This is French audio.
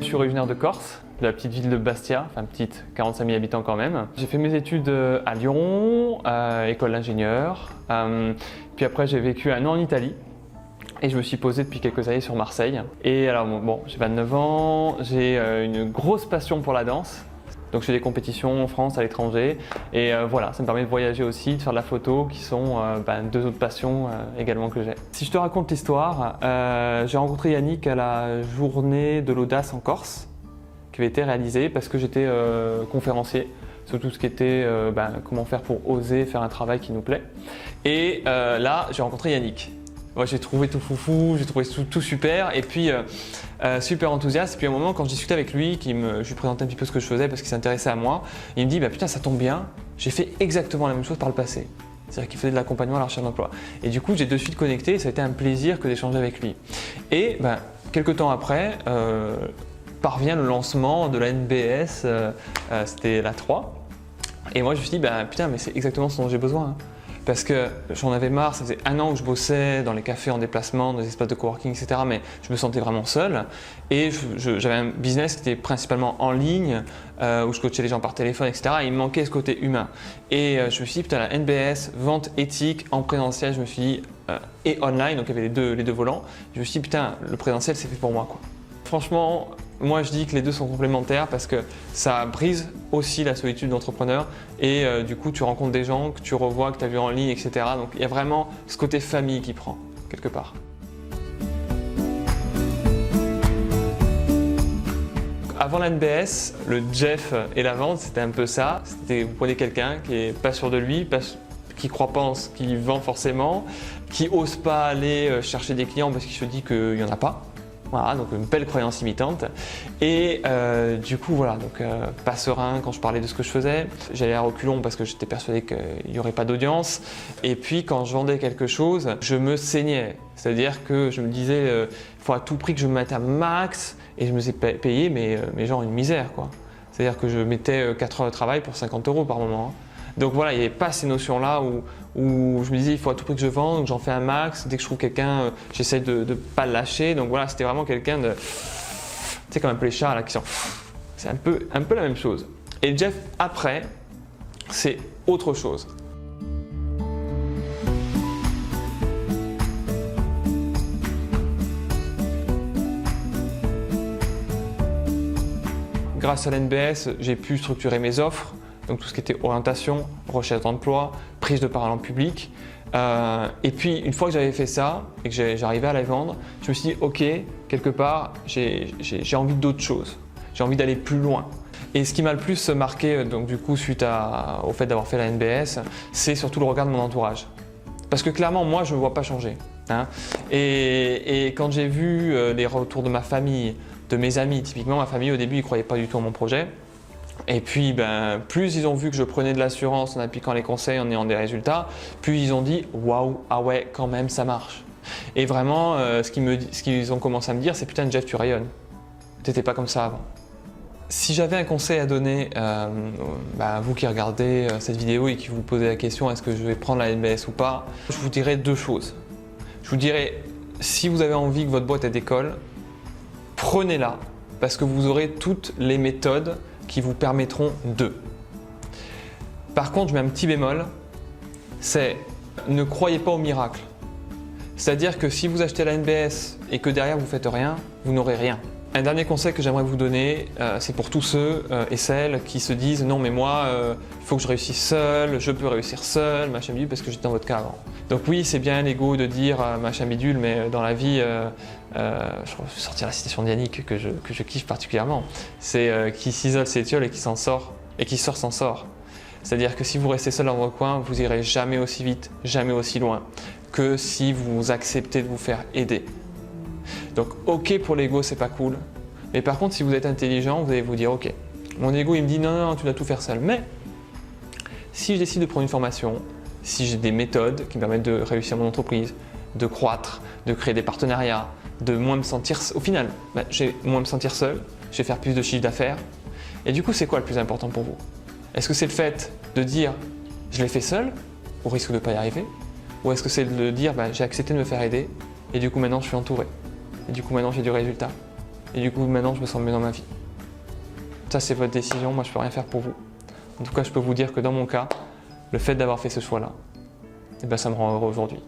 je suis originaire de Corse, de la petite ville de Bastia, enfin petite, 45 000 habitants quand même. J'ai fait mes études à Lyon, école d'ingénieur, puis après j'ai vécu 1 an en Italie. Et je me suis posé depuis quelques années sur Marseille. Et alors bon, j'ai 29 ans, j'ai une grosse passion pour la danse. Donc je fais des compétitions en France, à l'étranger. Et voilà, ça me permet de voyager aussi, de faire de la photo, qui sont 2 autres passions également que j'ai. Si je te raconte l'histoire, j'ai rencontré Yannick à la journée de l'audace en Corse, qui avait été réalisée parce que j'étais conférencier sur tout ce qui était comment faire pour oser faire un travail qui nous plaît. Et là, j'ai rencontré Yannick. Ouais, j'ai trouvé tout foufou, j'ai trouvé tout super et puis super enthousiaste. Et puis à un moment, quand je discutais avec lui, je lui présentais un petit peu ce que je faisais parce qu'il s'intéressait à moi, il me dit putain, ça tombe bien, j'ai fait exactement la même chose par le passé. C'est-à-dire qu'il faisait de l'accompagnement à la recherche d'emploi. Et du coup, j'ai de suite connecté et ça a été un plaisir que d'échanger avec lui. Et quelques temps après, parvient le lancement de la NBS, c'était la 3. Et moi, je me suis dit putain, mais c'est exactement ce dont j'ai besoin. Parce que j'en avais marre, ça faisait 1 an que je bossais dans les cafés en déplacement, dans les espaces de coworking, etc. Mais je me sentais vraiment seul. Et j'avais un business qui était principalement en ligne, où je coachais les gens par téléphone, etc. Et il me manquait ce côté humain. Et je me suis dit, putain, la NBS, vente éthique en présentiel, je me suis dit, et online, donc il y avait les deux volants. Je me suis dit, putain, le présentiel, c'est fait pour moi, quoi. Franchement, moi je dis que les deux sont complémentaires parce que ça brise aussi la solitude d'entrepreneur et du coup tu rencontres des gens que tu revois, que tu as vu en ligne, etc. Donc il y a vraiment ce côté famille qui prend quelque part. Avant la NBS, le Jeff et la vente, c'était un peu ça. C'était vous prenez quelqu'un qui n'est pas sûr de lui, qui ne croit pas en ce qu'il vend forcément, qui n'ose pas aller chercher des clients parce qu'il se dit qu'il n'y en a pas. Voilà, donc une belle croyance limitante. Et du coup, voilà, donc pas serein quand je parlais de ce que je faisais. J'allais à reculons parce que j'étais persuadé qu'il n'y aurait pas d'audience. Et puis, quand je vendais quelque chose, je me saignais. C'est-à-dire que je me disais, il faut à tout prix que je me mette à max. Et je me suis payé, mais genre une misère, quoi. C'est-à-dire que je mettais 4 heures de travail pour 50 € par moment. Donc voilà, il n'y avait pas ces notions-là où je me disais il faut à tout prix que je vende, donc j'en fais un max. Dès que je trouve quelqu'un, j'essaie de ne pas le lâcher. Donc voilà, c'était vraiment quelqu'un de… Tu sais, comme un peu les chats là, qui sont… C'est un peu la même chose. Et Jeff, après, c'est autre chose. Grâce à l'NBS, j'ai pu structurer mes offres. Donc tout ce qui était orientation, recherche d'emploi, prise de parole en public. Et puis une fois que j'avais fait ça et que j'arrivais à les vendre, je me suis dit ok, quelque part j'ai envie d'autre chose, j'ai envie d'aller plus loin. Et ce qui m'a le plus marqué donc du coup suite au fait d'avoir fait la NBS, c'est surtout le regard de mon entourage. Parce que clairement moi je ne me vois pas changer. Hein. Et quand j'ai vu les retours de ma famille, de mes amis, typiquement ma famille au début ils ne croyaient pas du tout en mon projet. Et puis, plus ils ont vu que je prenais de l'assurance en appliquant les conseils, en ayant des résultats, plus ils ont dit « Waouh, ah ouais, quand même, ça marche ». Et vraiment, ce qu'ils ont commencé à me dire, c'est « Putain, Jeff, tu rayonnes. T'étais pas comme ça avant ». Si j'avais un conseil à donner à vous qui regardez cette vidéo et qui vous posez la question « Est-ce que je vais prendre la NBS ou pas ?», je vous dirais 2 choses. Je vous dirais, si vous avez envie que votre boîte décolle, prenez-la parce que vous aurez toutes les méthodes qui vous permettront de. Par contre, je mets un petit bémol, c'est ne croyez pas au miracle. C'est-à-dire que si vous achetez la NBS et que derrière vous ne faites rien, vous n'aurez rien. Un dernier conseil que j'aimerais vous donner, c'est pour tous ceux et celles qui se disent non mais moi, il faut que je réussisse seul, je peux réussir seul, machin bidule, parce que j'étais dans votre cas avant. Donc oui, c'est bien l'ego de dire machin bidule, mais dans la vie, je vais sortir la citation de Yannick que je kiffe particulièrement, c'est qui s'isole s'étiole et qui s'en sort, et qui sort s'en sort. C'est-à-dire que si vous restez seul dans votre coin, vous irez jamais aussi vite, jamais aussi loin que si vous acceptez de vous faire aider. Donc ok pour l'ego, c'est pas cool, mais par contre si vous êtes intelligent, vous allez vous dire ok, mon ego il me dit non, tu dois tout faire seul, mais si je décide de prendre une formation, si j'ai des méthodes qui me permettent de réussir mon entreprise, de croître, de créer des partenariats, de moins me sentir, au final, je vais moins me sentir seul, je vais faire plus de chiffre d'affaires, et du coup c'est quoi le plus important pour vous? Est-ce que c'est le fait de dire je l'ai fait seul, au risque de ne pas y arriver, ou est-ce que c'est de dire j'ai accepté de me faire aider, et du coup maintenant je suis entouré. Et du coup maintenant j'ai du résultat. et du coup maintenant je me sens mieux dans ma vie. Ça c'est votre décision, moi je peux rien faire pour vous. En tout cas je peux vous dire que dans mon cas, le fait d'avoir fait ce choix-là, eh ben, ça me rend heureux aujourd'hui.